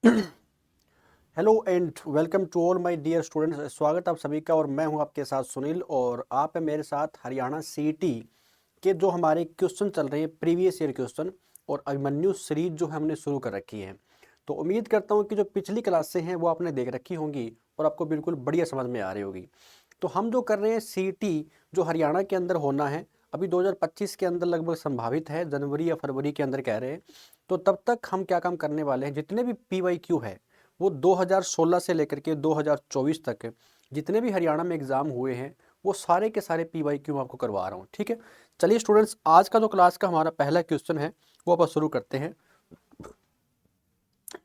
Hello and welcome to all my dear students. स्वागत आप सभी का। और मैं हूं आपके साथ सुनील, और आप है मेरे साथ हरियाणा सीईटी के जो हमारे क्वेश्चन चल रहे हैं, प्रीवियस ईयर क्वेश्चन और अभिमन्यु सीरीज जो हमने शुरू कर रखी है। तो उम्मीद करता हूं कि जो पिछली क्लासें हैं वो आपने देख रखी होंगी और आपको बिल्कुल बढ़िया समझ में आ रही होगी। तो हम जो कर रहे हैं सीईटी जो हरियाणा के अंदर होना है, अभी 2025 के अंदर लगभग संभावित है, जनवरी या फरवरी के अंदर कह रहे हैं। तो तब तक हम क्या काम करने वाले हैं, जितने भी पीवाईक्यू है वो 2016 से लेकर के 2024 तक जितने भी हरियाणा में एग्जाम हुए हैं वो सारे के सारे पीवाईक्यू मैं आपको करवा रहा हूँ। ठीक है, चलिए स्टूडेंट्स, आज का जो क्लास का हमारा पहला क्वेश्चन है वो आप शुरू करते हैं।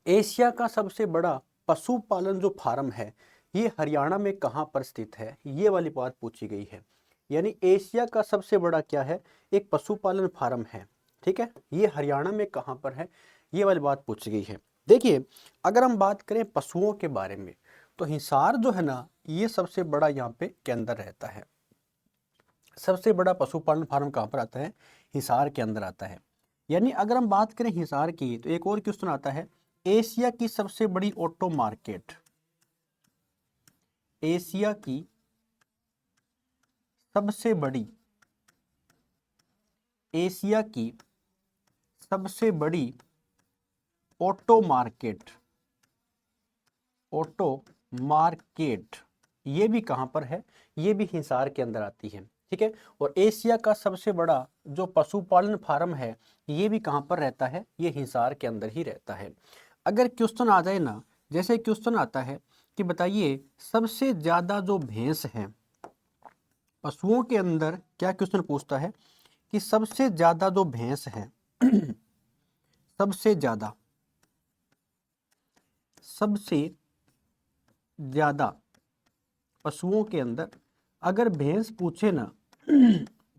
एशिया का सबसे बड़ा पशुपालन जो फार्म है ये हरियाणा में कहाँ पर स्थित है, ये वाली बात पूछी गई है। यानी एशिया का सबसे बड़ा क्या है, एक पशुपालन फार्म है। ठीक है, ये हरियाणा में कहाँ पर है, ये वाली बात पूछी गई है। देखिए, अगर हम बात करें पशुओं के बारे में तो हिसार जो है ना, ये सबसे बड़ा यहाँ पे के अंदर रहता है। सबसे बड़ा पशुपालन फार्म कहाँ पर आता है, हिसार के अंदर आता है। यानी अगर हम बात करें हिसार की तो एक और क्वेश्चन आता है, एशिया की सबसे बड़ी ऑटो मार्केट, एशिया की सबसे बड़ी, एशिया की सबसे बड़ी ऑटो मार्केट, ऑटो मार्केट ये भी कहां पर है, ये भी हिसार के अंदर आती है। ठीक है, और एशिया का सबसे बड़ा जो पशुपालन फार्म है ये भी कहां पर रहता है, ये हिसार के अंदर ही रहता है। अगर क्वेश्चन आ जाए ना, जैसे क्वेश्चन आता है कि बताइए सबसे ज्यादा जो भैंस है पशुओं के अंदर, क्या क्वेश्चन पूछता है कि सबसे ज्यादा जो भैंस है सबसे ज्यादा, सबसे ज्यादा पशुओं के अंदर अगर भैंस पूछे ना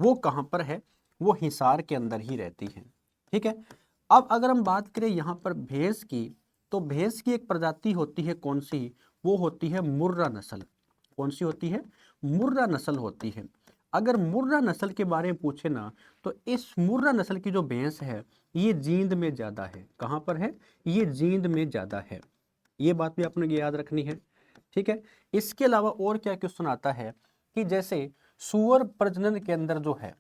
वो कहां पर है, वो हिसार के अंदर ही रहती है। ठीक है, अब अगर हम बात करें यहां पर भैंस की, तो भैंस की एक प्रजाति होती है कौन सी, वो होती है मुर्रा नस्ल। कौन सी होती है, मुर्रा नस्ल होती है। अगर मुर्रा नस्ल के बारे में पूछे ना तो इस मुर्रा नस्ल की जो भैंस है ये जींद में ज्यादा है। कहां पर है, ये जींद में ज्यादा है। ये बात भी आपने याद रखनी है। ठीक है, इसके अलावा और क्या क्वेश्चन आता है कि जैसे सुअर प्रजनन के अंदर जो है,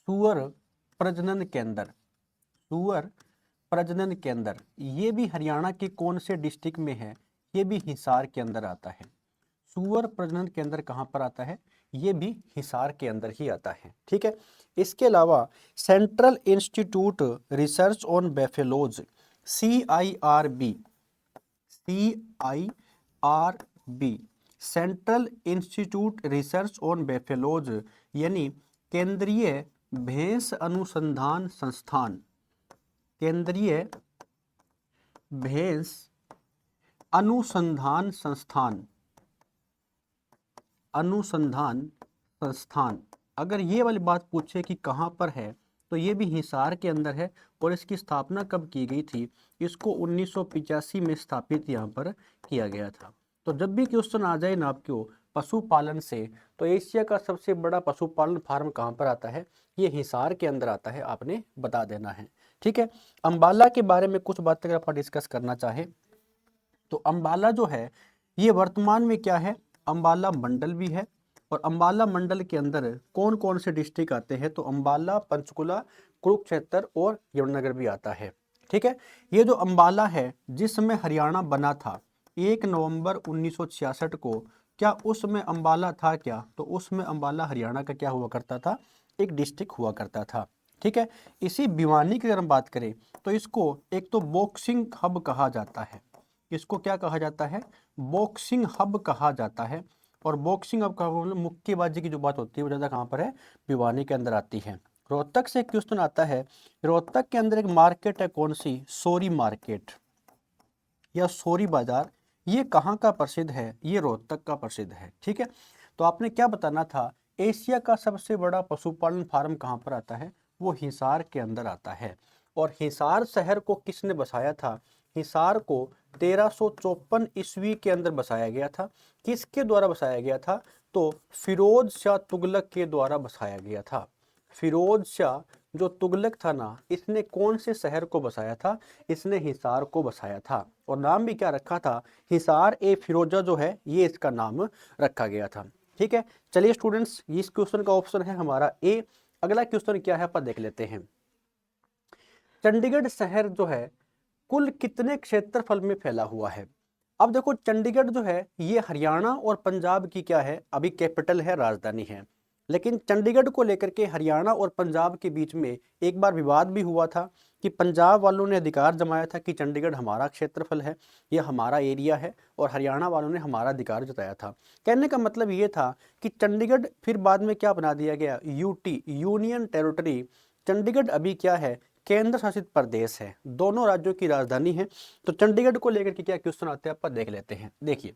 सुअर प्रजनन के अंदर, सुअर प्रजनन के अंदर ये भी हरियाणा के कौन से डिस्ट्रिक्ट में है, ये भी हिसार के अंदर आता है। सुअर प्रजनन के अंदर कहां पर आता है, ये भी हिसार के अंदर ही आता है। ठीक है, इसके अलावा central institute research on buffaloes, CIRB, CIRB, central institute research on buffaloes, यानी केंद्रीय भैंस अनुसंधान संस्थान, केंद्रीय भैंस अनुसंधान संस्थान, अनुसंधान संस्थान, अगर ये वाली बात पूछे कि कहाँ पर है तो ये भी हिसार के अंदर है। और इसकी स्थापना कब की गई थी, इसको 1985 में स्थापित यहाँ पर किया गया था। तो जब भी क्वेश्चन आ जाए ना आपको पशुपालन से, तो एशिया का सबसे बड़ा पशुपालन फार्म कहाँ पर आता है, ये हिसार के अंदर आता है, आपने बता देना है। ठीक है, अंबाला के बारे में कुछ बात अगर आप डिस्कस करना चाहे तो अंबाला जो है ये वर्तमान में क्या है, अंबाला मंडल भी है। और अंबाला मंडल के अंदर कौन कौन से डिस्ट्रिक्ट आते हैं, तो अंबाला, पंचकुला, कुरुक्षेत्र और यमुनानगर भी आता है। ठीक है, ये जो अंबाला है जिसमें हरियाणा बना था 1 नवंबर 1966 को, क्या उसमें अंबाला था क्या, तो उसमें अंबाला हरियाणा का क्या हुआ करता था, एक डिस्ट्रिक्ट हुआ करता था। ठीक है, इसी भिवानी की अगर हम बात करें तो इसको एक तो बॉक्सिंग हब कहा जाता है। इसको क्या कहा जाता है, बॉक्सिंग हब कहा जाता है। और बॉक्सिंग हब का मतलब मुक्केबाजी की जो बात होती है वो ज़्यादा कहाँ पर है, भिवानी के अंदर आती है। रोहतक से क्वेश्चन आता है, रोहतक के अंदर एक मार्केट है कौन सी, सोरी मार्केट या सोरी बाजार, ये कहाँ का प्रसिद्ध है, ये रोहतक का प्रसिद्ध है। ठीक है, तो आपने क्या बताना था, एशिया का सबसे बड़ा पशुपालन फार्म कहाँ पर आता है, वो हिसार के अंदर आता है। और हिसार शहर को किसने बसाया था, हिसार को 1354 ईस्वी के अंदर बसाया गया था। किसके द्वारा बसाया गया था, तो फिरोज शाह तुगलक के द्वारा बसाया गया था। फिरोज शाह जो तुगलक था ना, इसने कौन से शहर को बसाया था? इसने हिसार को बसाया था, और नाम भी क्या रखा था? हिसार ए फिरोजा जो है ये इसका नाम रखा गया था। ठीक है, चलिए स्टूडेंट्स, इस क्वेश्चन का ऑप्शन है हमारा ए। अगला क्वेश्चन क्या है अपन देख लेते हैं। चंडीगढ़ शहर जो है कुल कितने क्षेत्रफल में फैला हुआ है? अब देखो, चंडीगढ़ जो है ये हरियाणा और पंजाब की क्या है, अभी कैपिटल है, राजधानी है। लेकिन चंडीगढ़ को लेकर के हरियाणा और पंजाब के बीच में एक बार विवाद भी हुआ था कि पंजाब वालों ने अधिकार जमाया था कि चंडीगढ़ हमारा क्षेत्रफल है, ये हमारा एरिया है, और हरियाणा वालों ने हमारा अधिकार जताया था। कहने का मतलब ये था कि चंडीगढ़ फिर बाद में क्या बना दिया गया, यूटी, यूनियन टेरिटरी। चंडीगढ़ अभी क्या है, केंद्र शासित प्रदेश है, दोनों राज्यों की राजधानी है। तो चंडीगढ़ को लेकर के क्या क्वेश्चन आते हैं अपन देख लेते हैं। देखिए,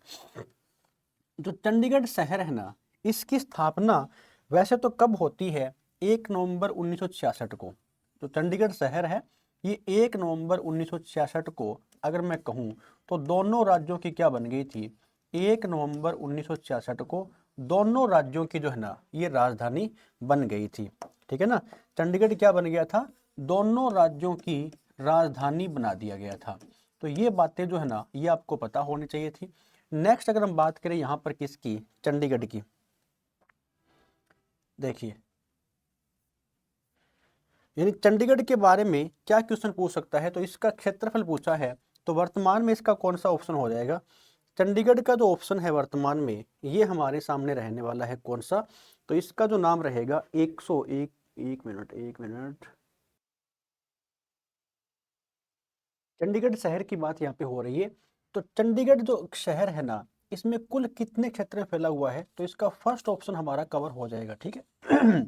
जो चंडीगढ़ शहर है ना, इसकी स्थापना वैसे तो कब होती है, 1 नवंबर 1966 को। जो चंडीगढ़ शहर है ये 1 नवंबर 1966 को अगर मैं कहूँ तो दोनों राज्यों की क्या बन गई थी, 1 नवंबर 1966 को दोनों राज्यों की जो है ना ये राजधानी बन गई थी। ठीक है ना, चंडीगढ़ क्या बन गया था, दोनों राज्यों की राजधानी बना दिया गया था। तो ये बातें जो है ना ये आपको पता होनी चाहिए थी। नेक्स्ट अगर हम बात करें यहाँ पर किसकी, चंडीगढ़ की, देखिए यानी चंडीगढ़ के बारे में क्या क्वेश्चन पूछ सकता है, तो इसका क्षेत्रफल पूछा है। तो वर्तमान में इसका कौन सा ऑप्शन हो जाएगा, चंडीगढ़ का जो ऑप्शन है वर्तमान में ये हमारे सामने रहने वाला है कौन सा, तो इसका जो नाम रहेगा 101, एक मिनट, चंडीगढ़ शहर की बात यहाँ पे हो रही है। तो चंडीगढ़ जो शहर है ना, इसमें कुल कितने क्षेत्र में फैला हुआ है, तो इसका फर्स्ट ऑप्शन हमारा कवर हो जाएगा। ठीक है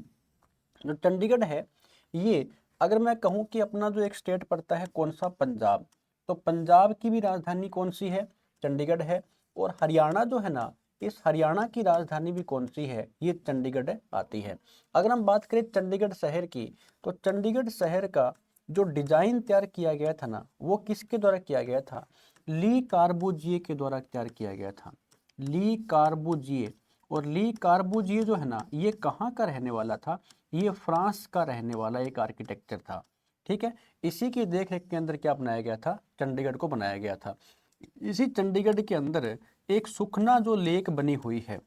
जो चंडीगढ़ है ये, अगर मैं कहूँ कि अपना जो एक स्टेट पड़ता है कौन सा, पंजाब, तो पंजाब की भी राजधानी कौन सी है, चंडीगढ़ है। और हरियाणा जो है ना, इस हरियाणा की राजधानी भी कौन सी है, ये चंडीगढ़ आती है। अगर हम बात करें चंडीगढ़ शहर की, तो चंडीगढ़ शहर का जो डिजाइन तैयार किया गया था ना, वो किसके द्वारा किया गया था, ली कार्बूजिए के द्वारा तैयार किया गया था, ली कार्बूजिए। और ली कार्बूजिए जो है ना, ये कहाँ का रहने वाला था, ये फ्रांस का रहने वाला एक आर्किटेक्चर था। ठीक है, इसी की देख रेख के अंदर क्या बनाया गया था, चंडीगढ़ को बनाया गया था। इसी चंडीगढ़ के अंदर एक सुखना जो लेक बनी हुई है,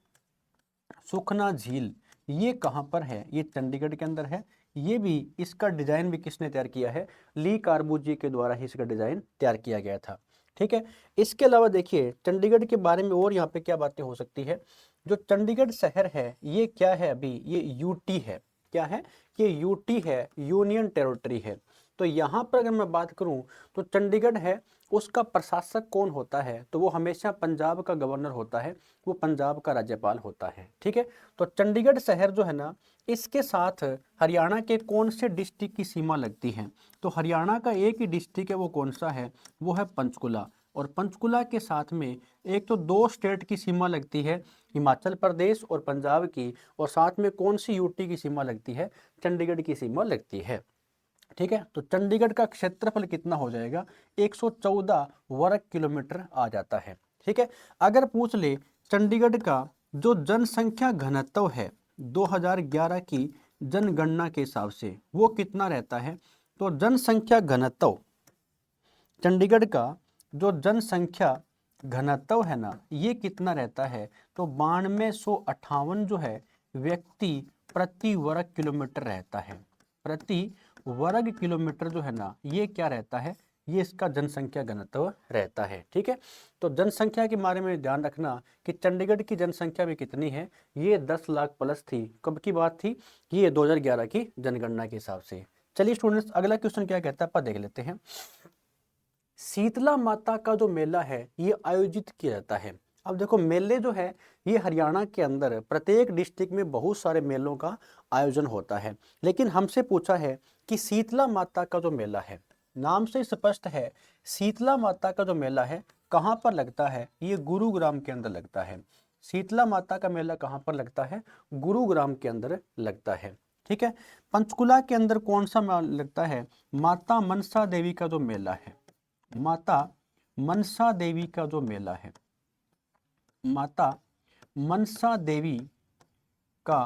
सुखना झील, ये कहाँ पर है, ये चंडीगढ़ के अंदर है। ये भी, इसका डिजाइन भी किसने तैयार किया है, ली कार्बूजी के द्वारा ही इसका डिजाइन तैयार किया गया था। ठीक है, इसके अलावा देखिए चंडीगढ़ के बारे में और यहाँ पे क्या बातें हो सकती है। जो चंडीगढ़ शहर है ये क्या है, अभी ये यूटी है, क्या है, ये यूटी है, यूनियन टेरिटरी है। तो यहाँ पर अगर मैं बात करूँ तो चंडीगढ़ है, उसका प्रशासक कौन होता है, तो वो हमेशा पंजाब का गवर्नर होता है, वो पंजाब का राज्यपाल होता है। ठीक है, तो चंडीगढ़ शहर जो है ना, इसके साथ हरियाणा के कौन से डिस्ट्रिक्ट की सीमा लगती है, तो हरियाणा का एक ही डिस्ट्रिक्ट है, वो कौन सा है, वो है पंचकुला। और पंचकुला के साथ में एक तो 2 स्टेट की सीमा लगती है, हिमाचल प्रदेश और पंजाब की, और साथ में कौन सी यूटी की सीमा लगती है, चंडीगढ़ की सीमा लगती है। ठीक है, तो चंडीगढ़ का क्षेत्रफल कितना हो जाएगा, 114 वर्ग किलोमीटर आ जाता है। ठीक है, अगर पूछ ले चंडीगढ़ का जो जनसंख्या घनत्व है 2011 की जनगणना के हिसाब से वो कितना रहता है, तो जनसंख्या घनत्व चंडीगढ़ का जो जनसंख्या घनत्व है ना, ये कितना रहता है, तो 9258 जो है व्यक्ति प्रति वर्ग किलोमीटर रहता है। प्रति वर्ग किलोमीटर जो है ना, ये क्या रहता है, ये इसका जनसंख्या घनत्व रहता है। ठीक है, तो जनसंख्या के बारे में ध्यान रखना कि चंडीगढ़ की जनसंख्या भी कितनी है, ये 10 लाख प्लस थी। कब की बात थी, ये 2011 की जनगणना के हिसाब से। चलिए स्टूडेंट्स, अगला क्वेश्चन क्या कहता है, आप देख लेते हैं। शीतला माता का जो मेला है ये आयोजित किया जाता है। अब देखो, मेले जो है ये हरियाणा के अंदर प्रत्येक डिस्ट्रिक्ट में बहुत सारे मेलों का आयोजन होता है। लेकिन हमसे पूछा है कि शीतला माता का जो मेला है, नाम से स्पष्ट है, शीतला माता का जो मेला है कहाँ पर लगता है, ये गुरुग्राम के अंदर लगता है। शीतला माता का मेला कहाँ पर लगता है, गुरुग्राम के अंदर लगता है। ठीक है, पंचकुला के अंदर कौन सा मेला लगता है, माता मनसा देवी का जो मेला है, माता मनसा देवी का जो मेला है, माता मनसा देवी का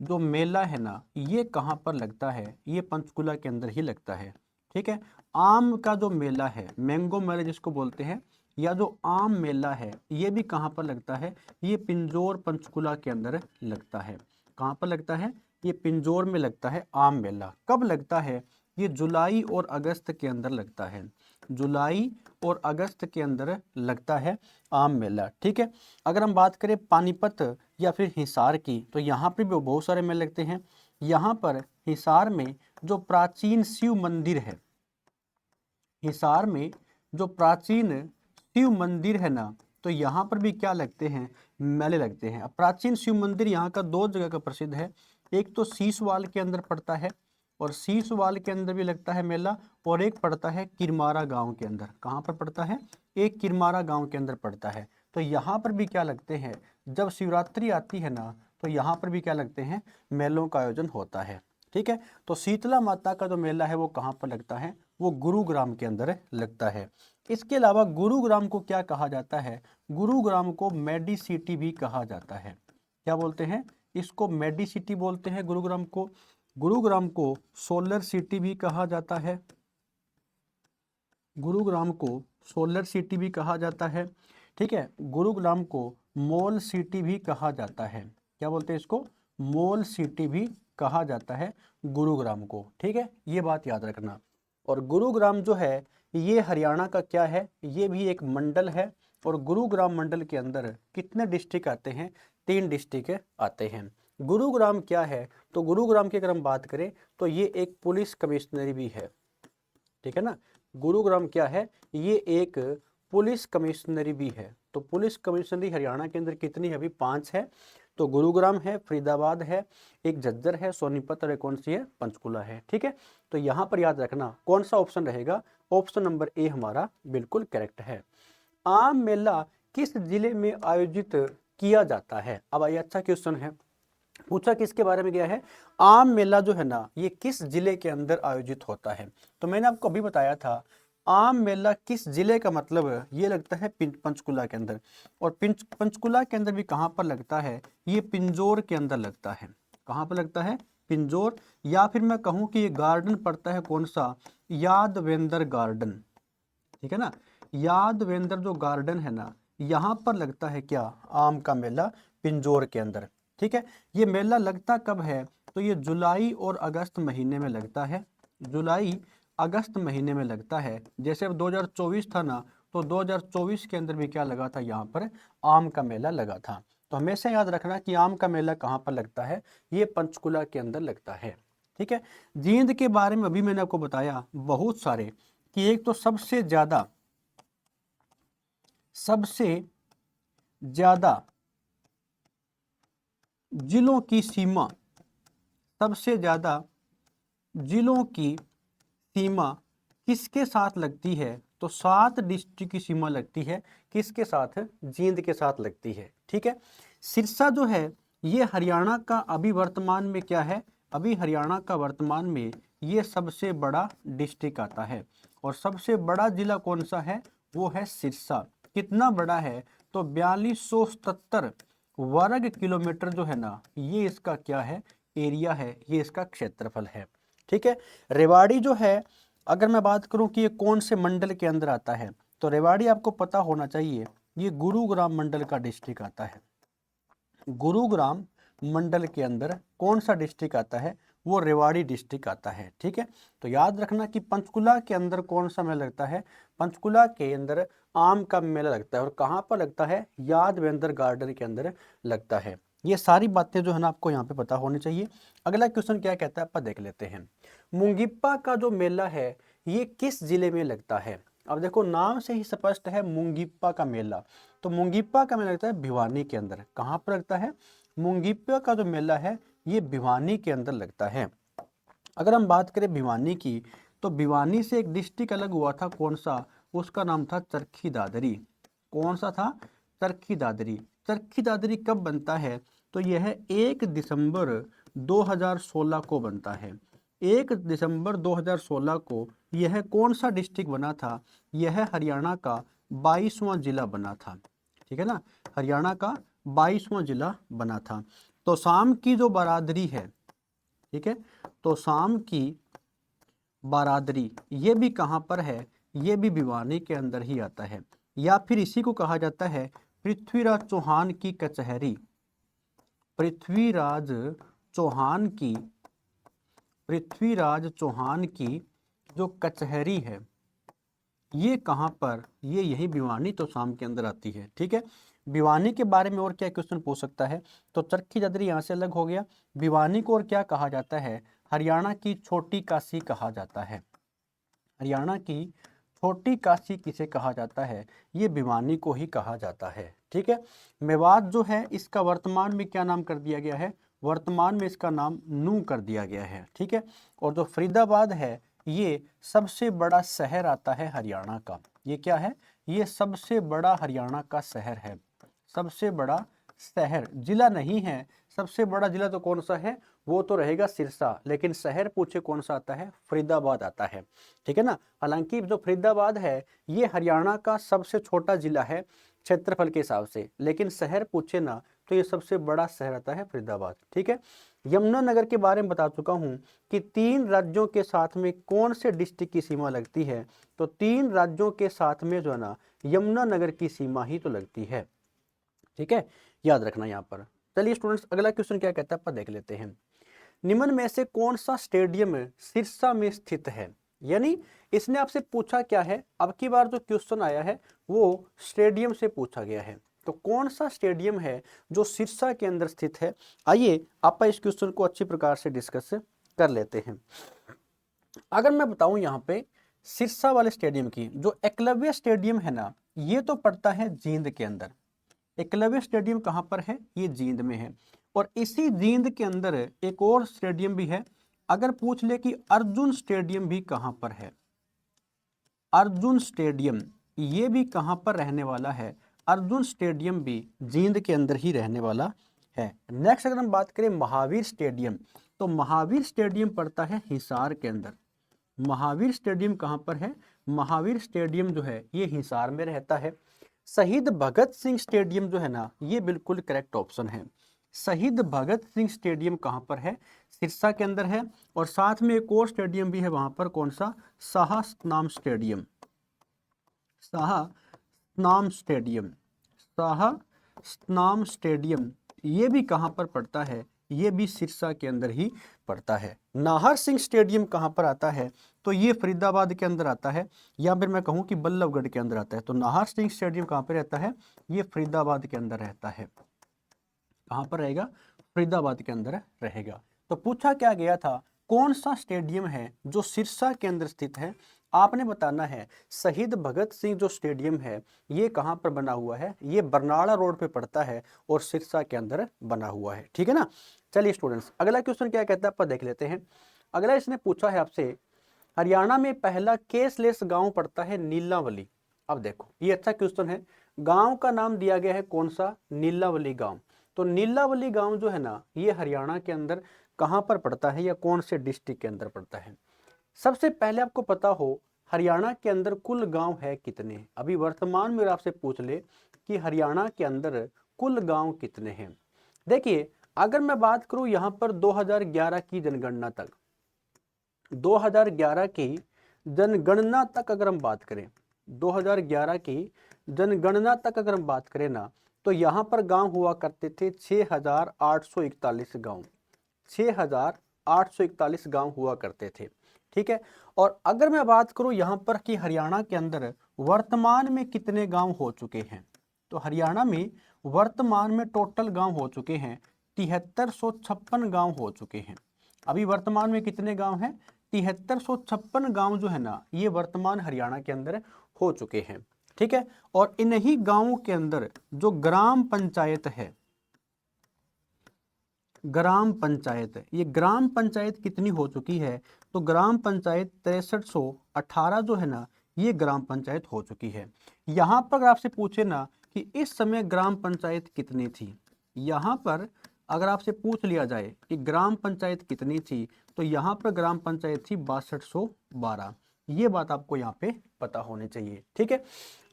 जो मेला है ना ये कहाँ पर लगता है, ये पंचकुला के अंदर ही लगता है। ठीक है, आम का जो मेला है, मैंगो मेला जिसको बोलते हैं, या जो आम मेला है, ये भी कहाँ पर लगता है, ये पिंजौर पंचकुला के अंदर लगता है। कहाँ पर लगता है, ये पिंजौर में लगता है आम मेला। कब लगता है, ये जुलाई और अगस्त के अंदर लगता है, जुलाई और अगस्त के अंदर लगता है आम मेला। ठीक है, अगर हम बात करें पानीपत या फिर हिसार की, तो यहाँ पर भी बहुत सारे मेले लगते हैं। यहाँ पर हिसार में जो प्राचीन शिव मंदिर है, हिसार में जो प्राचीन शिव मंदिर है ना, तो यहाँ पर भी क्या लगते हैं, मेले लगते हैं। अब प्राचीन शिव मंदिर यहाँ का दो जगह का प्रसिद्ध है, एक तो सीसवाल के अंदर पड़ता है, और सीसवाल के अंदर भी लगता है मेला, और एक पड़ता है किरमारा गांव के अंदर। कहाँ पर पड़ता है, एक किरमारा गांव के अंदर पड़ता है। तो यहाँ पर भी क्या लगते हैं, जब शिवरात्रि आती है ना, तो यहाँ पर भी क्या लगते हैं, मेलों का आयोजन होता है। ठीक है, तो शीतला माता का जो मेला है वो कहाँ पर लगता है, वो गुरुग्राम के अंदर लगता है। इसके अलावा गुरुग्राम को क्या कहा जाता है, गुरुग्राम को मेडी सिटी भी कहा जाता है। क्या बोलते हैं, इसको मेडी सिटी बोलते हैं गुरुग्राम को। गुरुग्राम को सोलर सिटी भी कहा जाता है, गुरुग्राम को सोलर सिटी भी कहा जाता है। ठीक है, गुरुग्राम को मॉल सिटी भी कहा जाता है। क्या बोलते हैं इसको, मॉल सिटी भी कहा जाता है गुरुग्राम को। ठीक है, ये बात याद रखना। और गुरुग्राम जो है ये हरियाणा का क्या है, ये भी एक मंडल है। और गुरुग्राम मंडल के अंदर कितने डिस्ट्रिक्ट आते हैं, 3 डिस्ट्रिक्ट आते हैं। गुरुग्राम क्या है, तो गुरुग्राम की अगर हम बात करें तो ये एक पुलिस कमिश्नरी भी है। ठीक है ना, गुरुग्राम क्या है, ये एक पुलिस कमिश्नरी भी है। तो पुलिस कमिश्नरी हरियाणा के अंदर कितनी है, अभी 5 है। तो गुरुग्राम है, फरीदाबाद है, एक झज्जर है, सोनीपत, और एक कौन सी है, पंचकुला है। ठीक है, तो यहाँ पर याद रखना कौन सा ऑप्शन रहेगा, ऑप्शन नंबर ए हमारा बिल्कुल करेक्ट है। आम मेला किस जिले में आयोजित किया जाता है। अब ये अच्छा क्वेश्चन है, पूछा किसके बारे में गया है, आम मेला जो है ना ये किस जिले के अंदर आयोजित होता है। तो मैंने आपको अभी बताया था आम मेला किस जिले का मतलब ये लगता है पंचकुला के अंदर। और पंचकुला के अंदर भी कहाँ पर लगता है, ये पिंजौर के अंदर लगता है। कहाँ पर लगता है, पिंजौर। या फिर मैं कहूँ कि ये गार्डन पड़ता है कौन सा, यादवेंद्र गार्डन। ठीक है ना, यादवेंद्र जो गार्डन है ना, यहाँ पर लगता है क्या, आम का मेला पिंजौर के अंदर। ठीक है, ये मेला लगता कब है, तो ये जुलाई और अगस्त महीने में लगता है, जुलाई अगस्त महीने में लगता है। जैसे अब 2024 था ना, तो 2024 के अंदर भी क्या लगा था, यहाँ पर आम का मेला लगा था। तो हमेशा याद रखना कि आम का मेला कहाँ पर लगता है, ये पंचकुला के अंदर लगता है। ठीक है, जींद के बारे में अभी मैंने आपको बताया बहुत सारे, कि एक तो सबसे ज्यादा जिलों की सीमा, सबसे ज्यादा जिलों की सीमा किसके साथ लगती है, तो 7 डिस्ट्रिक्ट की सीमा लगती है, किसके साथ, जींद के साथ लगती है। ठीक है, सिरसा जो है ये हरियाणा का अभी वर्तमान में क्या है, अभी हरियाणा का वर्तमान में ये सबसे बड़ा डिस्ट्रिक्ट आता है। और सबसे बड़ा जिला कौन सा है, वो है सिरसा। कितना बड़ा है, तो 4277 वर्ग किलोमीटर जो है ना, ये इसका क्या है, एरिया है, ये इसका क्षेत्रफल है। ठीक है, रेवाड़ी जो है, अगर मैं बात करूं कि ये कौन से मंडल के अंदर आता है, तो रेवाड़ी आपको पता होना चाहिए, ये गुरुग्राम मंडल का डिस्ट्रिक्ट आता है। गुरुग्राम मंडल के अंदर कौन सा डिस्ट्रिक्ट आता है, वो रेवाड़ी डिस्ट्रिक्ट आता है। ठीक है, तो याद रखना कि पंचकुला के अंदर कौन सा मेला लगता है, पंचकुला के अंदर आम का मेला लगता है। और कहाँ पर लगता है, यादवेंद्र गार्डन के अंदर लगता है। ये सारी बातें जो है ना आपको यहाँ पे पता होनी चाहिए। अगला क्वेश्चन क्या कहता है, आप देख लेते हैं। मुंगिप्पा का जो मेला है ये किस जिले में लगता है। अब देखो नाम से ही स्पष्ट है, मुंगिप्पा का मेला। तो मुंगिप्पा का मेला लगता है भिवानी के अंदर। कहाँ पर लगता है, मुंगिप्पा का जो मेला है ये भिवानी के अंदर लगता है। अगर हम बात करें भिवानी की, तो भिवानी से एक डिस्ट्रिक्ट अलग हुआ था, कौन सा, उसका नाम था चरखी दादरी। कौन सा था, चरखी दादरी। चरखी दादरी कब बनता है, तो यह 1 दिसंबर 2016 को बनता है। 1 दिसंबर 2016 को यह कौन सा डिस्ट्रिक्ट बना था, यह हरियाणा का 22वां जिला बना था। ठीक है ना, हरियाणा का 22वां जिला बना था। तोसाम की जो बरादरी है, ठीक है, तोसाम की बरादरी ये भी कहाँ पर है, ये भी भिवानी के अंदर ही आता है। या फिर इसी को कहा जाता है पृथ्वीराज चौहान की कचहरी। पृथ्वीराज चौहान की, पृथ्वीराज चौहान की जो कचहरी है ये कहाँ पर, ये यही भिवानी तोसाम के अंदर आती है। ठीक है, भिवानी के बारे में और क्या क्वेश्चन पूछ सकता है, तो चरखी दादरी यहाँ से अलग हो गया। भिवानी को और क्या कहा जाता है, हरियाणा की छोटी काशी कहा जाता है। हरियाणा की छोटी काशी किसे कहा जाता है, ये भिवानी को ही कहा जाता है। ठीक है, मेवात जो है इसका वर्तमान में क्या नाम कर दिया गया है, वर्तमान में इसका नाम नूह कर दिया गया है। ठीक है, और जो फरीदाबाद है ये सबसे बड़ा शहर आता है हरियाणा का। ये क्या है, ये सबसे बड़ा हरियाणा का शहर है। सबसे बड़ा शहर, जिला नहीं है, सबसे बड़ा जिला तो कौन सा है, वो तो रहेगा सिरसा, लेकिन शहर पूछे कौन सा आता है, फरीदाबाद आता है। ठीक है ना, हालांकि जो फरीदाबाद है ये हरियाणा का सबसे छोटा जिला है क्षेत्रफल के हिसाब से, लेकिन शहर पूछे ना तो ये सबसे बड़ा शहर आता है फरीदाबाद। ठीक है, यमुनानगर के बारे में बता चुका हूं कि 3 राज्यों के साथ में कौन से डिस्ट्रिक्ट की सीमा लगती है, तो 3 राज्यों के साथ में जो है ना यमुनानगर की सीमा ही तो लगती है। ठीक है, याद रखना यहाँ पर। चलिए स्टूडेंट्स, अगला क्वेश्चन क्या कहता है आप देख लेते हैं। निम्न में से कौन सा स्टेडियम सिरसा में स्थित है, यानी इसने आपसे पूछा क्या है, अब की बार जो क्वेश्चन आया है वो स्टेडियम से पूछा गया है। तो कौन सा स्टेडियम है जो सिरसा के अंदर स्थित है, आइए आप इस क्वेश्चन को अच्छी प्रकार से डिस्कस कर लेते हैं। अगर मैं बताऊं यहाँ पे सिरसा वाले स्टेडियम की, जो एकलव्य स्टेडियम है ना ये तो पड़ता है जींद के अंदर। एकलव्य स्टेडियम कहाँ पर है, ये जींद में है। और इसी जींद के अंदर एक और स्टेडियम भी है। अगर पूछ ले कि अर्जुन स्टेडियम भी कहाँ पर है, अर्जुन स्टेडियम ये भी कहाँ पर रहने वाला है, अर्जुन स्टेडियम भी जींद के अंदर ही रहने वाला है। नेक्स्ट अगर हम बात करें महावीर स्टेडियम, तो महावीर स्टेडियम पड़ता है हिसार के अंदर। महावीर स्टेडियम कहाँ पर है, महावीर स्टेडियम जो है ये हिसार में रहता है। शहीद भगत सिंह स्टेडियम जो है ना ये बिल्कुल करेक्ट ऑप्शन है। शहीद भगत सिंह स्टेडियम कहाँ पर है, सिरसा के अंदर है। और साथ में एक और स्टेडियम भी है वहां पर, कौन सा, Shah Satnam stadium. Shah Satnam stadium, Shah Satnam stadium ये भी कहाँ पर पड़ता है, ये भी सिरसा के अंदर ही पड़ता है। नाहर सिंह स्टेडियम कहाँ पर आता है, तो ये फरीदाबाद के अंदर आता है, या फिर मैं कहूँ कि बल्लभगढ़ के अंदर आता है। तो नाहर सिंह स्टेडियम कहाँ पर रहता है, ये फरीदाबाद के अंदर रहता है। कहाँ पर रहेगा, फरीदाबाद के अंदर रहेगा। तो पूछा क्या गया था, कौन सा स्टेडियम है जो सिरसा के अंदर स्थित है, आपने बताना है। शहीद भगत सिंह जो स्टेडियम है ये कहाँ पर बना हुआ है, ये बरनाला रोड पे पड़ता है और सिरसा के अंदर बना हुआ है। ठीक है ना, चलिए स्टूडेंट्स अगला क्वेश्चन क्या कहता है आप देख लेते हैं। अगला इसने पूछा है आपसे, हरियाणा में पहला केसलेस गांव पड़ता है नीलावली। अब देखो ये अच्छा क्वेश्चन है, गांव का नाम दिया गया है कौन सा, नीलावली गांव। तो नीलावली गांव जो है ना ये हरियाणा के अंदर कहाँ पर पड़ता है या कौन से डिस्ट्रिक्ट के अंदर पड़ता है। सबसे पहले आपको पता हो हरियाणा के अंदर कुल गांव है कितने। अभी वर्तमान में आपसे पूछ ले कि हरियाणा के अंदर कुल गांव कितने हैं। देखिए अगर मैं बात करूं यहाँ पर 2011 की जनगणना तक, 2011 की जनगणना तक अगर हम बात करें, 2011 की जनगणना तक अगर हम बात करें ना, तो यहाँ पर गांव हुआ करते थे 6,841 गांव, 6,841 गांव हुआ करते थे। ठीक है, और अगर मैं बात करूं यहाँ पर कि हरियाणा के अंदर वर्तमान में कितने गांव हो चुके हैं, तो हरियाणा में वर्तमान में टोटल गांव हो चुके हैं 7356 गांव हो चुके हैं। अभी वर्तमान में कितने गांव हैं, 7356 गांव जो है ना ये वर्तमान हरियाणा के अंदर हो चुके हैं। ठीक है, और इन्हीं गांवों के अंदर जो ग्राम पंचायत है, ग्राम पंचायत, ये ग्राम पंचायत कितनी हो चुकी है, तो ग्राम पंचायत 6318 जो है ना ये ग्राम पंचायत हो चुकी है। यहाँ पर आपसे पूछे ना कि इस समय ग्राम पंचायत कितनी थी, यहाँ पर अगर आपसे पूछ लिया जाए कि ग्राम पंचायत कितनी थी, तो यहाँ पर ग्राम पंचायत थी 6212। ये बात आपको यहाँ पे पता होनी चाहिए। ठीक है,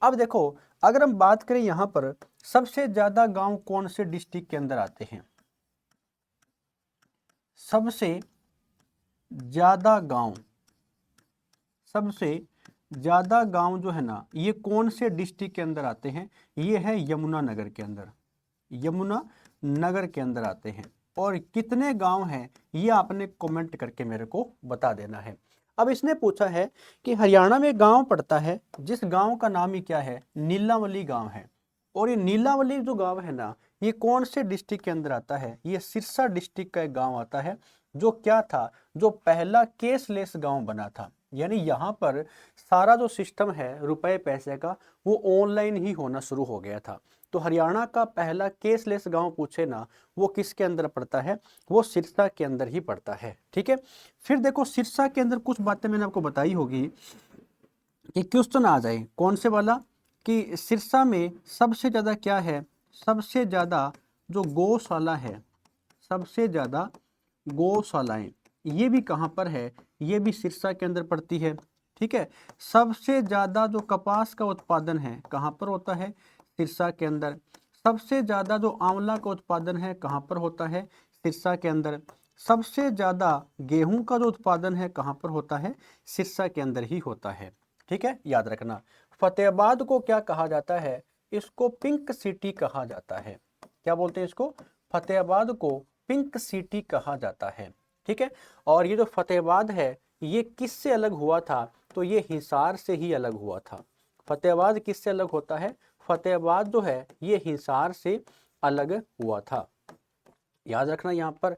अब देखो अगर हम बात करें यहाँ पर सबसे ज्यादा गांव कौन से डिस्ट्रिक्ट के अंदर आते हैं, सबसे ज्यादा गांव, सबसे ज्यादा गांव जो है ना ये कौन से डिस्ट्रिक्ट के अंदर आते हैं? ये है यमुनानगर के अंदर, यमुनानगर के अंदर आते हैं। और कितने गांव हैं ये आपने कमेंट करके मेरे को बता देना है। अब इसने पूछा है कि हरियाणा में गांव पड़ता है जिस गांव का नाम ही क्या है? नीलावली गांव है। और ये नीलावली जो गांव है ना ये कौन से डिस्ट्रिक्ट के अंदर आता है? ये सिरसा डिस्ट्रिक्ट का एक गांव आता है, जो क्या था, जो पहला केसलेस गांव बना था। यानी यहाँ पर सारा जो सिस्टम है रुपए पैसे का वो ऑनलाइन ही होना शुरू हो गया था। तो हरियाणा का पहला केसलेस गांव पूछे ना वो किसके अंदर पड़ता है? वो सिरसा के अंदर ही पड़ता है। ठीक है, फिर देखो सिरसा के अंदर कुछ बातें मैंने आपको बताई होगी कि क्वेश्चन आ जाए कौन से वाला, कि सिरसा में सबसे ज्यादा क्या है? सबसे ज्यादा जो गौशाला है, सबसे ज्यादा गौशालाएं, ये भी कहाँ पर है? ये भी सिरसा के अंदर पड़ती है। ठीक है, सबसे ज्यादा जो कपास का उत्पादन है कहाँ पर होता है? सिरसा के अंदर। सबसे ज्यादा जो आंवला का उत्पादन है कहाँ पर होता है? सिरसा के अंदर। सबसे ज्यादा गेहूं का जो उत्पादन है कहाँ पर होता है? सिरसा के अंदर ही होता है। ठीक है, याद रखना। फतेहाबाद को क्या कहा जाता है? इसको पिंक सिटी कहा जाता है। क्या बोलते हैं इसको? फतेहाबाद को पिंक सिटी कहा जाता है। ठीक है, और ये जो फतेहाबाद है ये किससे अलग हुआ था? तो ये हिसार से ही अलग हुआ था। फतेहाबाद किससे अलग होता है? फतेहाबाद जो है ये हिसार से अलग हुआ था, याद रखना यहाँ पर।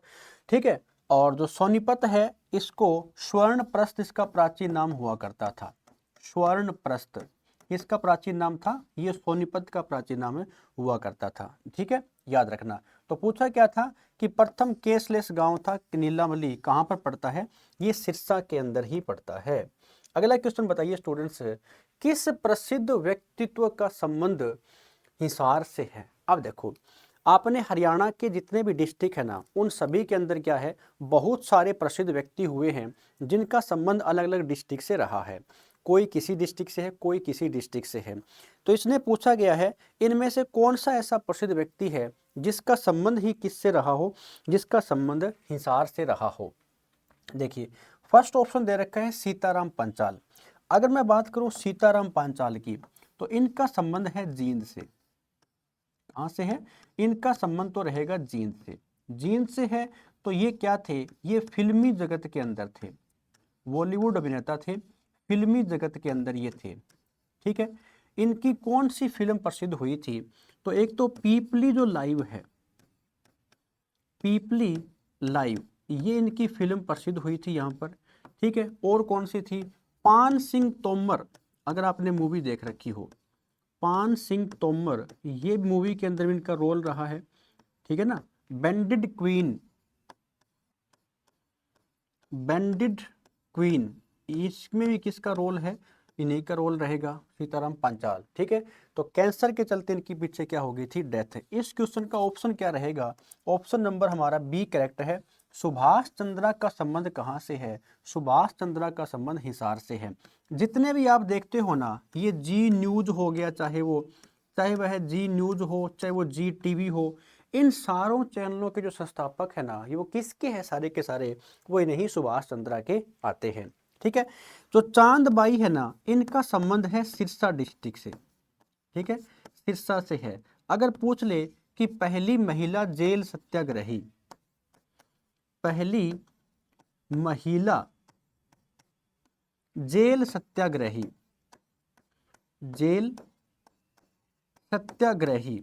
ठीक है, और जो सोनीपत है इसको स्वर्ण प्रस्थ इसका प्राचीन नाम हुआ करता था। स्वर्ण प्रस्थ इसका प्राचीन नाम था, ये सोनीपत का प्राचीन नाम हुआ करता था। ठीक है, याद रखना। तो पूछा क्या था कि प्रथम केसलेस गांव था नीलावली, कहाँ पर पड़ता है? ये सिरसा के अंदर ही पड़ता है। अगला क्वेश्चन बताइए स्टूडेंट्स, किस प्रसिद्ध व्यक्तित्व का संबंध हिसार से है? अब देखो आपने हरियाणा के जितने भी डिस्ट्रिक्ट है ना उन सभी के अंदर क्या है, बहुत सारे प्रसिद्ध व्यक्ति हुए हैं जिनका संबंध अलग अलग डिस्ट्रिक्ट से रहा है। कोई किसी डिस्ट्रिक्ट से है, कोई किसी डिस्ट्रिक्ट से है। तो इसने पूछा गया है इनमें से कौन सा ऐसा प्रसिद्ध व्यक्ति है जिसका संबंध ही किससे रहा हो? जिसका संबंध हिसार से रहा हो। देखिए फर्स्ट ऑप्शन दे रखा है सीताराम पंचाल। अगर मैं बात करूं सीताराम पंचाल की तो इनका संबंध है जींद से। कहाँ से है? इनका संबंध तो रहेगा जींद से। जींद से है तो ये क्या थे? ये फिल्मी जगत के अंदर थे, बॉलीवुड अभिनेता थे, फिल्मी जगत के अंदर ये थे। ठीक है, इनकी कौन सी फिल्म प्रसिद्ध हुई थी? तो एक तो पीपली जो लाइव है, पीपली लाइव, ये इनकी फिल्म प्रसिद्ध हुई थी यहाँ पर। ठीक है, और कौन सी थी? पान सिंह तोमर, अगर आपने मूवी देख रखी हो, पान सिंह तोमर, ये मूवी के अंदर इनका रोल रहा है। ठीक है ना, बैंडिड क्वीन, बैंडिड क्वीन, इसमें भी किसका रोल है? इन्हीं का रोल रहेगा, सीताराम पंचाल। ठीक है, तो कैंसर के चलते इनकी पीछे क्या हो गई थी? डेथ। इस क्वेश्चन का ऑप्शन क्या रहेगा? ऑप्शन नंबर हमारा बी करेक्ट है। सुभाष चंद्रा का संबंध कहाँ से है? सुभाष चंद्रा का संबंध हिसार से है। जितने भी आप देखते हो ना, ये जी न्यूज हो गया, चाहे वह जी न्यूज हो, चाहे वो जी टीवी हो, इन सारों चैनलों के जो संस्थापक है ना, ये वो किसके हैं? सारे के सारे वो इन्हीं सुभाष चंद्रा के आते हैं। ठीक है, जो चांदबाई है ना, इनका संबंध है सिरसा डिस्ट्रिक्ट से। ठीक है, सिरसा से है। अगर पूछ ले कि पहली महिला जेल सत्याग्रही, पहली महिला जेल सत्याग्रही, जेल सत्याग्रही,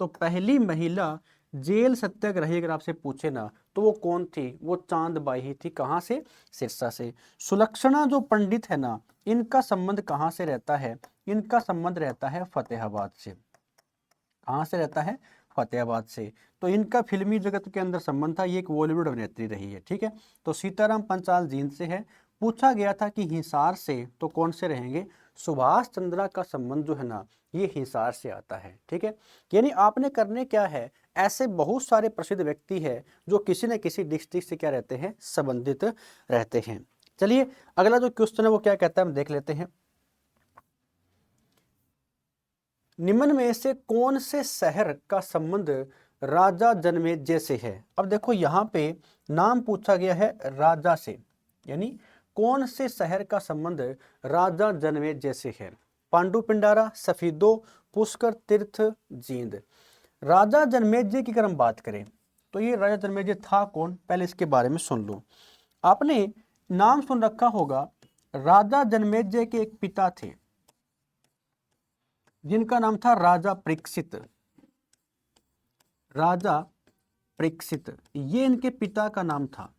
तो पहली महिला जेल सत्याग्रही अगर आपसे पूछे ना तो वो कौन थी? वो चांदबाई ही थी। कहाँ से? सिरसा से। सुलक्षणा जो पंडित है ना, इनका संबंध कहाँ से रहता है? इनका संबंध रहता है फतेहाबाद से। कहाँ से रहता है? फतेहाबाद से। तो इनका फिल्मी जगत के अंदर संबंध था, ये एक बॉलीवुड अभिनेत्री रही है। ठीक है, तो सीताराम पंचाल जींद से है। पूछा गया था कि हिसार से, तो कौन से रहेंगे? सुभाष चंद्रा का संबंध जो है ना ये हिसार से आता है। ठीक है, यानी आपने करने क्या है, ऐसे बहुत सारे प्रसिद्ध व्यक्ति है जो किसी न किसी डिस्ट्रिक्ट से क्या रहते हैं? संबंधित रहते हैं। चलिए अगला जो क्वेश्चन है वो क्या कहता है हम देख लेते हैं। निम्न में से कौन से शहर का संबंध राजा जन्मेजय से है। अब देखो यहाँ पे नाम पूछा गया है राजा से, यानी कौन से शहर का संबंध राजा जन्मेजय से है? पांडु पिंडारा, सफीदो, पुष्कर, तीर्थ, जींद। राजा जन्मेजय की अगर हम बात करें तो ये राजा जन्मेजय था कौन, पहले इसके बारे में सुन लो। आपने नाम सुन रखा होगा, राजा जन्मेजय के एक पिता थे जिनका नाम था राजा परीक्षित। राजा परीक्षित, ये इनके पिता का नाम था,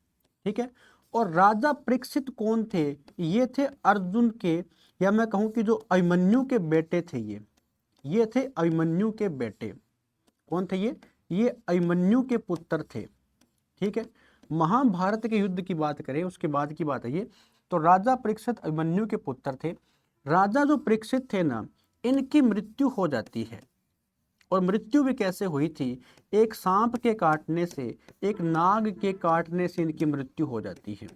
ठीक है। और राजा परीक्षित कौन थे? ये थे अर्जुन के, या मैं कहूं कि जो अभिमन्यु के बेटे थे। ये थे अभिमन्यु के बेटे। कौन थे ये अभिमन्यु के पुत्र थे, ठीक है। महाभारत के युद्ध की बात करें उसके बाद की बात है ये। तो राजा परीक्षित अभिमन्यु के पुत्र थे। राजा जो परीक्षित थे ना, इनकी मृत्यु हो जाती है। और मृत्यु भी कैसे हुई थी? एक सांप के काटने से, एक नाग के काटने से इनकी मृत्यु हो जाती है,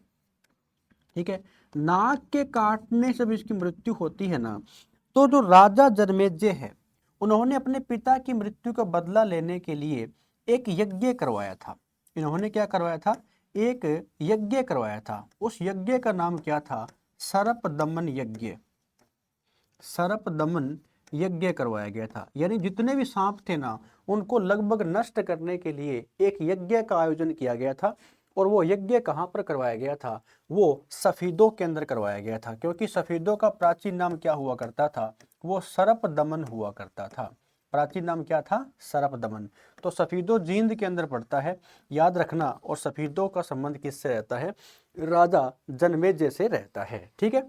ठीक है। नाग के काटने से भी इसकी मृत्यु होती है ना, तो जो राजा जन्मेजय है उन्होंने अपने पिता की मृत्यु का बदला लेने के लिए एक यज्ञ करवाया था। इन्होंने क्या करवाया था? एक यज्ञ करवाया था। उस यज्ञ का नाम क्या था? सर्प दमन यज्ञ। सर्प दमन यज्ञ करवाया गया था, यानी जितने भी सांप थे ना उनको लगभग नष्ट करने के लिए एक यज्ञ का आयोजन किया गया था। और वो यज्ञ कहाँ पर करवाया गया था? वो सफीदों के अंदर करवाया गया था, क्योंकि सफीदों का प्राचीन नाम क्या हुआ करता था? वो सर्प दमन हुआ करता था। प्राचीन नाम क्या था? सर्प दमन। तो सफीदों जींद के अंदर पड़ता है, याद रखना। और सफीदों का संबंध किससे रहता है? राजा जन्मेजय से रहता है, ठीक है।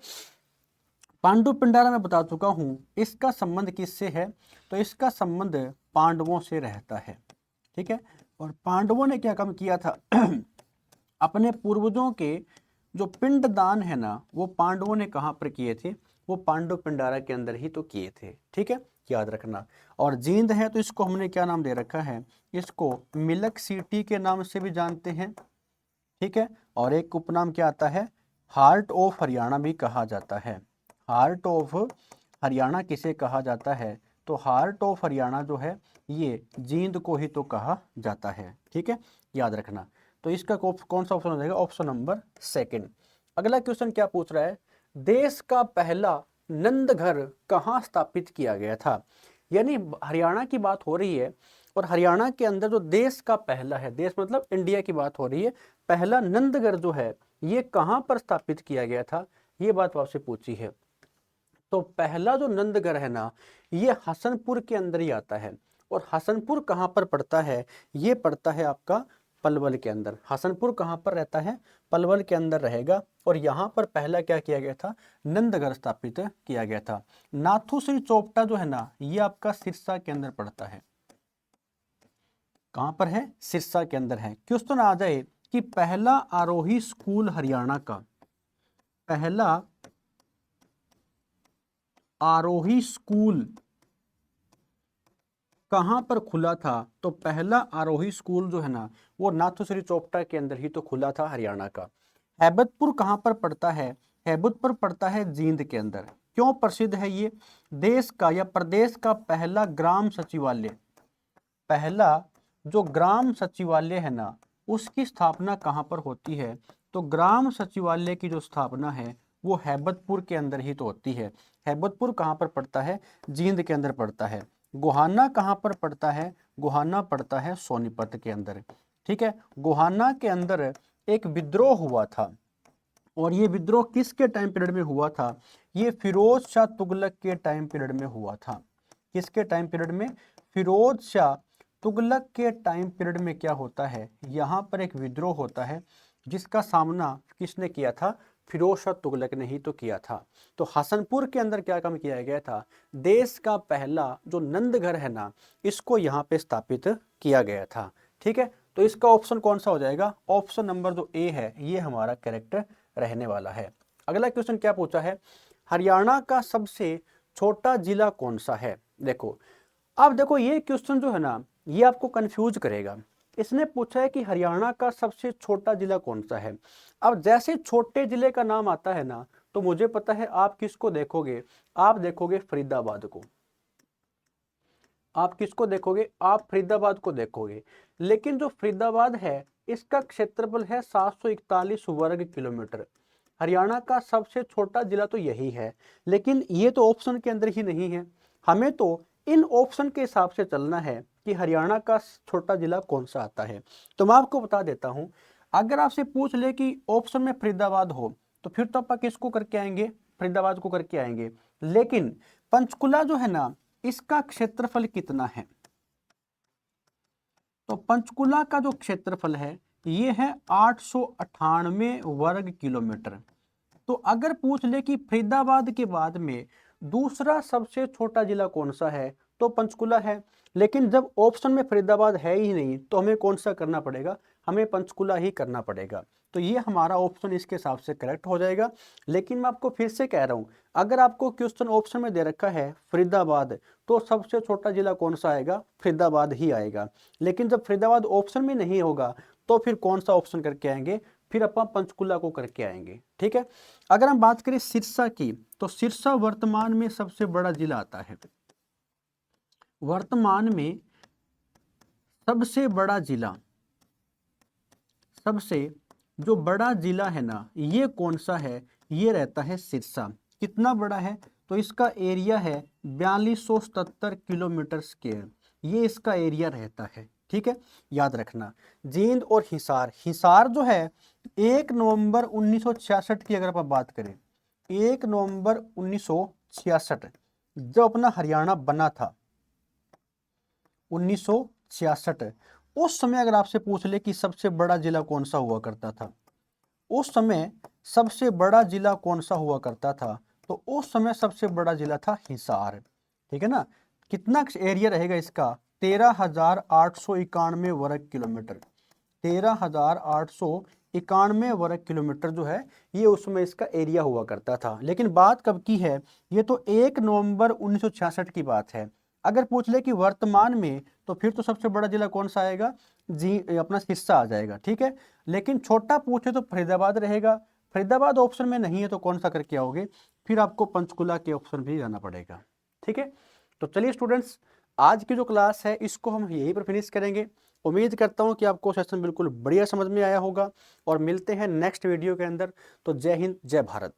पांडु पिंडारा मैं बता चुका हूं, इसका संबंध किससे है? तो इसका संबंध पांडवों से रहता है, ठीक है। और पांडवों ने क्या काम किया था? अपने पूर्वजों के जो पिंड दान है ना, वो पांडवों ने कहाँ पर किए थे? वो पांडु पिंडारा के अंदर ही तो किए थे, ठीक है, याद रखना। और जींद है तो इसको हमने क्या नाम दे रखा है? इसको मिल्क सिटी के नाम से भी जानते हैं, ठीक है। और एक उपनाम क्या आता है? हार्ट ऑफ हरियाणा भी कहा जाता है। हार्ट ऑफ हरियाणा किसे कहा जाता है? तो हार्ट ऑफ हरियाणा जो है ये जींद को ही तो कहा जाता है, ठीक है, याद रखना। तो इसका कौन सा ऑप्शन हो जाएगा? Option number second. अगला क्वेश्चन क्या पूछ रहा है? देश का पहला नंद घर कहाँ स्थापित किया गया था? यानी हरियाणा की बात हो रही है और हरियाणा के अंदर जो देश का पहला है, देश मतलब इंडिया की बात हो रही है, पहला नंदगढ़ जो है ये कहाँ पर स्थापित किया गया था? ये बात आपसे पूछी है। तो पहला जो नंदगढ़ है ना, ये हसनपुर के अंदर ही आता है। और हसनपुर कहाँ पर पड़ता है? ये पड़ता है आपका पलवल के अंदर। हसनपुर कहाँ पर रहता है? पलवल के अंदर रहेगा। और यहाँ पर पहला क्या किया गया था? नंदगढ़ स्थापित किया गया था। नाथूश्री चोपटा जो है ना, ये आपका सिरसा के अंदर पड़ता है। कहाँ पर है? सिरसा के अंदर है। क्वेश्चन आ जाए कि पहला आरोही स्कूल हरियाणा का, पहला आरोही स्कूल कहां पर खुला था? तो पहला आरोही स्कूल जो है ना, वो नाथूश्री चोपटा के अंदर ही तो खुला था, हरियाणा का। हैबतपुर कहां पर पड़ता है? हैबतपुर पड़ता है जींद के अंदर। क्यों प्रसिद्ध है ये? देश का या प्रदेश का पहला ग्राम सचिवालय, पहला जो ग्राम सचिवालय है ना, उसकी स्थापना कहां पर होती है? तो ग्राम सचिवालय की जो स्थापना है वो हैबतपुर के अंदर ही तो होती है। हैबतपुर कहां पर पड़ता है? जींद के अंदर पड़ता है। गोहाना कहां पर पड़ता है? गोहाना पड़ता है सोनीपत के अंदर, ठीक है। गोहाना के अंदर एक विद्रोह हुआ था, और ये विद्रोह किसके टाइम पीरियड में हुआ था? ये फिरोज शाह तुगलक के टाइम पीरियड में हुआ था। किसके टाइम पीरियड में? फिरोज शाह तुगलक के टाइम पीरियड में क्या होता है? यहाँ पर एक विद्रोह होता है जिसका सामना किसने किया था? फिरोज शाह तुगलक ने ही तो किया था। तो हसनपुर के अंदर क्या काम किया गया था? देश का पहला जो नंदगढ़ है ना, इसको यहाँ पे स्थापित किया गया था, ठीक है। तो इसका ऑप्शन कौन सा हो जाएगा? ऑप्शन नंबर जो ए है ये हमारा करेक्ट रहने वाला है। अगला क्वेश्चन क्या पूछा है? हरियाणा का सबसे छोटा जिला कौन सा है? देखो, अब देखो ये क्वेश्चन जो है ना, ये आपको कंफ्यूज करेगा। इसने पूछा है कि हरियाणा का सबसे छोटा जिला कौन सा है। अब जैसे छोटे जिले का नाम आता है ना, तो मुझे पता है आप किसको देखोगे? आप देखोगे फरीदाबाद को। आप किसको देखोगे, आप फरीदाबाद को देखोगे। लेकिन जो फरीदाबाद है इसका क्षेत्रफल है 741 वर्ग किलोमीटर। हरियाणा का सबसे छोटा जिला तो यही है, लेकिन ये तो ऑप्शन के अंदर ही नहीं है। हमें तो इन ऑप्शन के हिसाब से चलना है कि हरियाणा का छोटा जिला कौन सा आता है। तो मैं आपको बता देता हूं, अगर आपसे पूछ ले कि ऑप्शन में फरीदाबाद हो तो फिर तो आप किसको करके आएंगे, फरीदाबाद को करके आएंगे। लेकिन पंचकुला जो है ना, इसका क्षेत्रफल कितना है, तो पंचकुला का जो क्षेत्रफल है ये है 898 वर्ग किलोमीटर। तो अगर पूछ ले कि फरीदाबाद के बाद में दूसरा सबसे छोटा जिला कौन सा है, तो पंचकुला है। लेकिन जब ऑप्शन में फरीदाबाद है ही नहीं तो हमें कौन सा करना पड़ेगा, हमें पंचकुला ही करना पड़ेगा। तो ये हमारा ऑप्शन इसके हिसाब से करेक्ट हो जाएगा। लेकिन मैं आपको फिर से कह रहा हूं, अगर आपको क्वेश्चन ऑप्शन में दे रखा है फरीदाबाद, तो सबसे छोटा जिला कौन सा आएगा, फरीदाबाद ही आएगा। लेकिन जब फरीदाबाद ऑप्शन में नहीं होगा तो फिर कौन सा ऑप्शन करके आएंगे, फिर अपन पंचकुला को करके आएंगे। ठीक है। अगर हम बात करें सिरसा की, तो सिरसा वर्तमान में सबसे बड़ा जिला आता है। वर्तमान में सबसे बड़ा जिला, सबसे जो बड़ा जिला है ना, ये कौन सा है, ये रहता है सिरसा। कितना बड़ा है, तो इसका एरिया है 4277 किलोमीटर स्क्वायर, ये इसका एरिया रहता है। ठीक है, याद रखना। जींद और हिसार, हिसार जो है 1 नवंबर 1966 की अगर आप बात करें, 1 नवंबर 1966 जब अपना हरियाणा बना था 1966, उस समय अगर आपसे पूछ ले कि सबसे बड़ा जिला कौन सा हुआ करता था, उस समय सबसे बड़ा जिला कौन सा हुआ करता था, तो उस समय सबसे बड़ा जिला था हिसार। ठीक है ना। कितना एरिया रहेगा इसका, 13,891 वर्ग किलोमीटर। 13,891 वर्ग किलोमीटर जो है ये उसमें इसका एरिया हुआ करता था। लेकिन बात कब की है, ये तो 1 नवंबर 1966 की बात है। अगर पूछ ले कि वर्तमान में, तो फिर तो सबसे बड़ा जिला कौन सा आएगा, जी अपना सिरसा आ जाएगा। ठीक है। लेकिन छोटा पूछे तो फरीदाबाद रहेगा। फरीदाबाद ऑप्शन में नहीं है तो कौन सा करके आओगे, फिर आपको पंचकुला के ऑप्शन भी जाना पड़ेगा। ठीक है। तो चलिए स्टूडेंट्स, आज की जो क्लास है इसको हम यहीं पर फिनिश करेंगे। उम्मीद करता हूँ कि आपको सेशन बिल्कुल बढ़िया समझ में आया होगा, और मिलते हैं नेक्स्ट वीडियो के अंदर। तो जय हिंद, जय भारत।